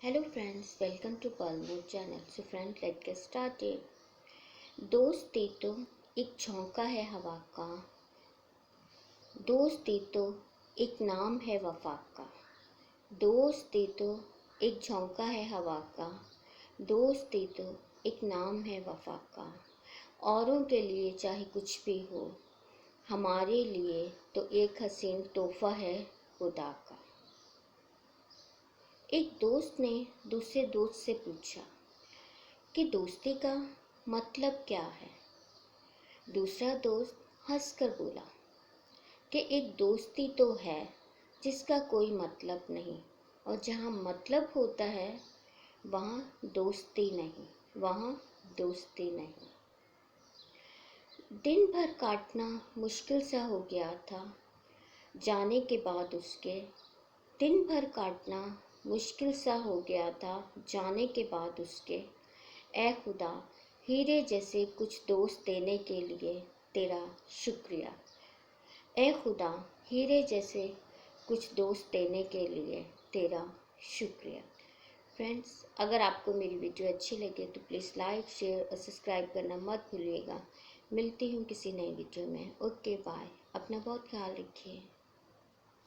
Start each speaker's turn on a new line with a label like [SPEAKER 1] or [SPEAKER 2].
[SPEAKER 1] Hello friends, welcome to Pearl Mood channel. So friends, let's get started. दोस्ती तो एक झोंका है हवा का, दोस्ती तो एक नाम है वफा का। दोस्ती तो एक झोंका है हवा का, दोस्ती तो एक नाम है वफा का। औरों के लिए चाहे कुछ भी हो, हमारे लिए तो एक हसीन तोहफा है खुदा का। एक दोस्त ने दूसरे दोस्त से पूछा कि दोस्ती का मतलब क्या है। दूसरा दोस्त हंसकर बोला कि एक दोस्ती तो है जिसका कोई मतलब नहीं, और जहाँ मतलब होता है वहाँ दोस्ती नहीं, वहाँ दोस्ती नहीं। दिन भर काटना मुश्किल सा हो गया था जाने के बाद उसके, दिन भर काटना मुश्किल सा हो गया था जाने के बाद उसके। ऐ खुदा, हीरे जैसे कुछ दोस्त देने के लिए तेरा शुक्रिया। ऐ खुदा, हीरे जैसे कुछ दोस्त देने के लिए तेरा शुक्रिया। फ्रेंड्स, अगर आपको मेरी वीडियो अच्छी लगे तो प्लीज़ लाइक, शेयर और सब्सक्राइब करना मत भूलिएगा। मिलती हूँ किसी नई वीडियो में। Okay bye. अपना बहुत ख्याल रखिए।